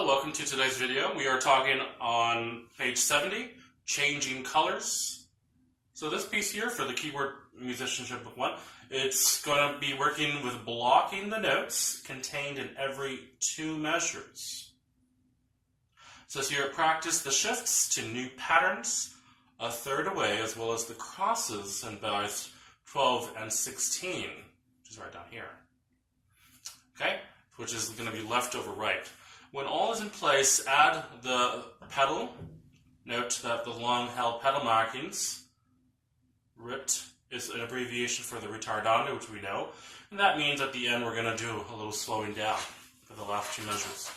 welcome to today's video. We are talking on page 70, changing colors. So this piece here for the keyword Musicianship Book 1, it's going to be working with blocking the notes contained in every two measures. It says here, practice the shifts to new patterns a third away, as well as the crosses in bars 12 and 16, which is right down here. Okay, which is going to be left over right. When all is in place, add the pedal. Note that the long held pedal markings, RIT, is an abbreviation for the ritardando, which we know. And that means at the end we're going to do a little slowing down for the last two measures.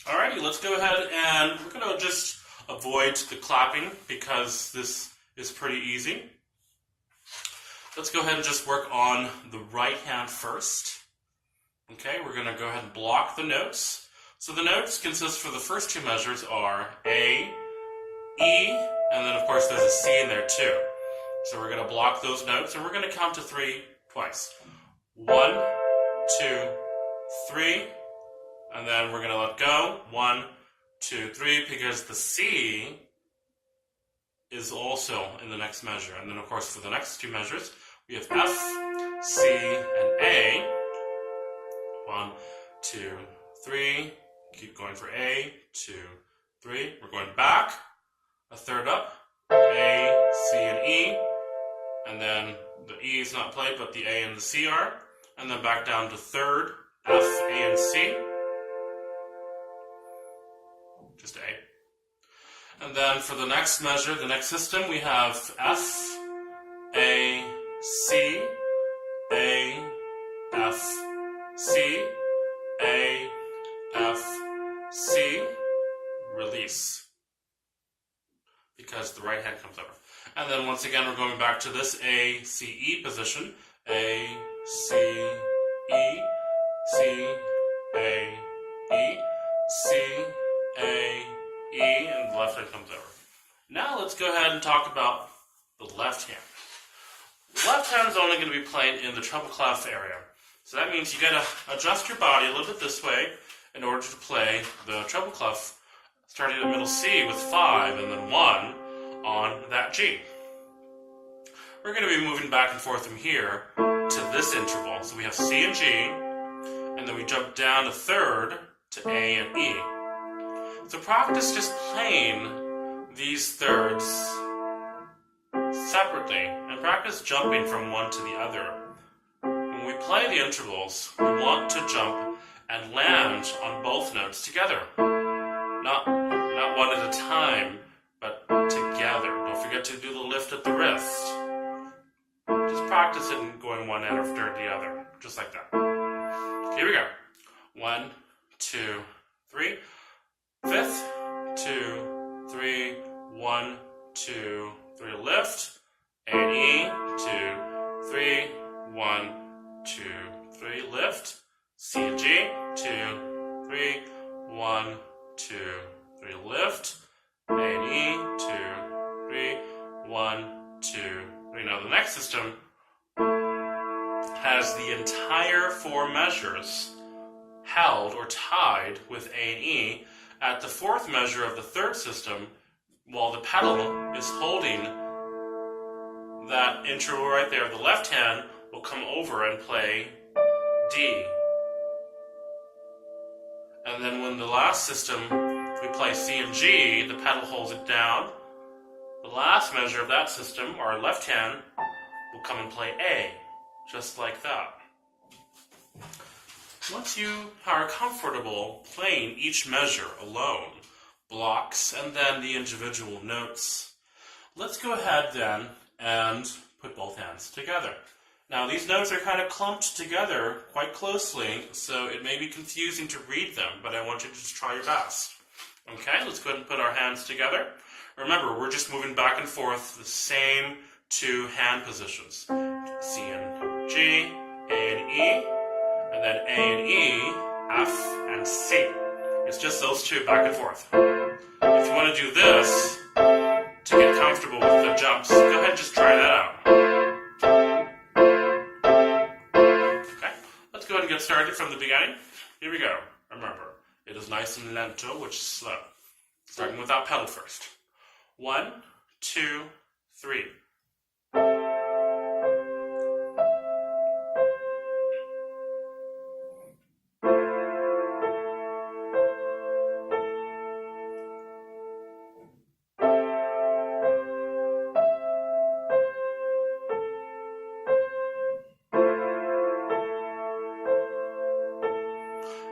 Alrighty, let's go ahead and we're going to just avoid the clapping because this is pretty easy. Let's go ahead and just work on the right hand first. Okay, we're going to go ahead and block the notes. So the notes consist for the first two measures are A, E, and then of course there's a C in there too. So we're going to block those notes and we're going to count to three twice. 1, 2, 3, and then we're going to let go. 1, 2, 3, because the C is also in the next measure. And then of course for the next two measures, we have F, C, and A. 1, 2, 3. Keep going for A, 2, 3. We're going back, a third up, A, C, and E. And then the E is not played, but the A and the C are. And then back down to third, F, A, and C. Just A. And then for the next measure, the next system, we have F, A, C, A, F, C, A, F, C, release, because the right hand comes over. And then once again, we're going back to this A, C, E position. A, C, E, C, A, E, C, A, E, and the left hand comes over. Now let's go ahead and talk about the left hand. The left hand is only going to be playing in the treble clef area. So that means you got to adjust your body a little bit this way in order to play the treble clef, starting at middle C with 5 and then 1 on that G. We're going to be moving back and forth from here to this interval. So we have C and G, and then we jump down a third to A and E. So practice just playing these thirds separately, and practice jumping from one to the other. When we play the intervals, we want to jump and land on both notes together. Not one at a time, but together. Don't forget to do the lift at the wrist. Just practice it and going one end after the other, just like that. Here we go. 1, 2, 3. Fifth, 2, 3, 1, 2, 3. Lift. A and E. 2, 3, 1, 2, 3. Lift. C and G, 2, 3, 1, 2, 3, lift, A and E, 2, 3, 1, 2, 3. Now the next system has the entire four measures held or tied with A and E at the fourth measure of the third system, while the pedal is holding that interval right there. The left hand will come over and play D. And then when the last system, we play C and G, the pedal holds it down. The last measure of that system, our left hand, will come and play A, just like that. Once you are comfortable playing each measure alone, blocks, and then the individual notes, let's go ahead then and put both hands together. Now these notes are kind of clumped together quite closely, so it may be confusing to read them, but I want you to just try your best. Okay, let's go ahead and put our hands together. Remember, we're just moving back and forth the same two hand positions. C and G, A and E, and then A and E, F and C. It's just those two back and forth. If you want to do this to get comfortable with the jumps, go ahead and just try that out. Go ahead and get started from the beginning. Here we go. Remember, It is nice and lento, which is slow. Starting with that pedal first. 1, 2, 3.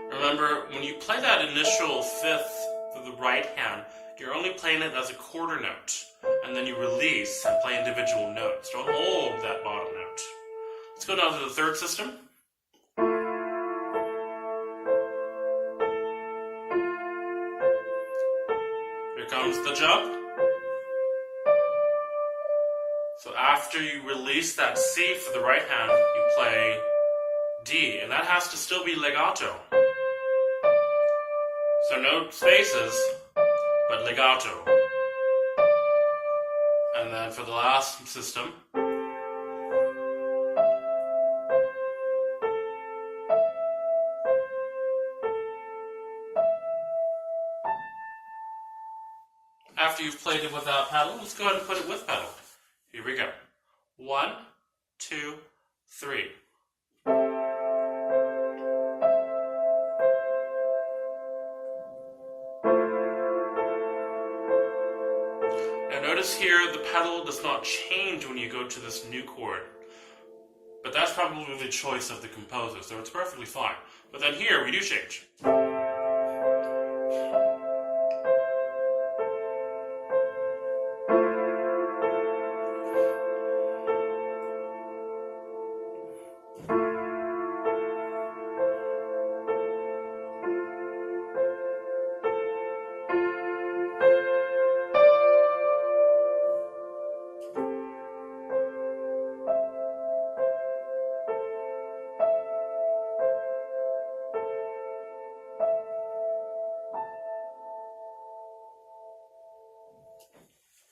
Remember, when you play that initial fifth for the right hand, you're only playing it as a quarter note, and then you release and play individual notes. Don't hold that bottom note. Let's go now to the third system. Here comes the jump. So after you release that C for the right hand, you play D, and that has to still be legato. So no spaces, but legato. And then for the last system, after you've played it without pedal, let's go ahead and put it with pedal. Here we go. 1, 2, 3. Now notice here the pedal does not change when you go to this new chord. But that's probably the choice of the composer, so it's perfectly fine. But then here we do change.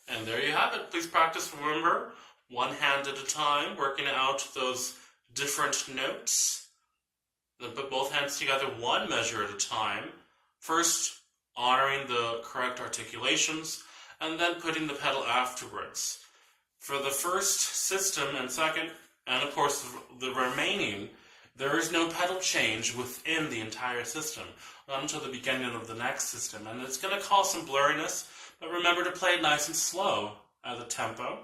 And there you have it. Please practice, remember, one hand at a time, working out those different notes. Then put both hands together one measure at a time. First, honoring the correct articulations, and then putting the pedal afterwards. For the first system and second, and of course the remaining, there is no pedal change within the entire system, not until the beginning of the next system. And it's going to cause some blurriness, but remember to play it nice and slow at the tempo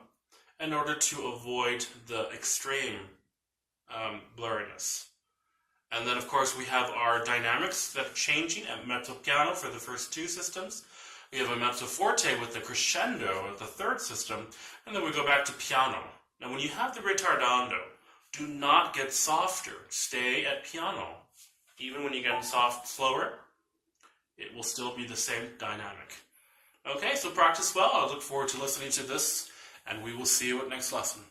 in order to avoid the extreme blurriness. And then, of course, we have our dynamics that are changing at mezzo piano for the first two systems. We have a mezzo forte with the crescendo at the third system, and then we go back to piano. Now, when you have the ritardando, do not get softer. Stay at piano. Even when you get slower, it will still be the same dynamic. Okay, so practice well. I look forward to listening to this, and we will see you at next lesson.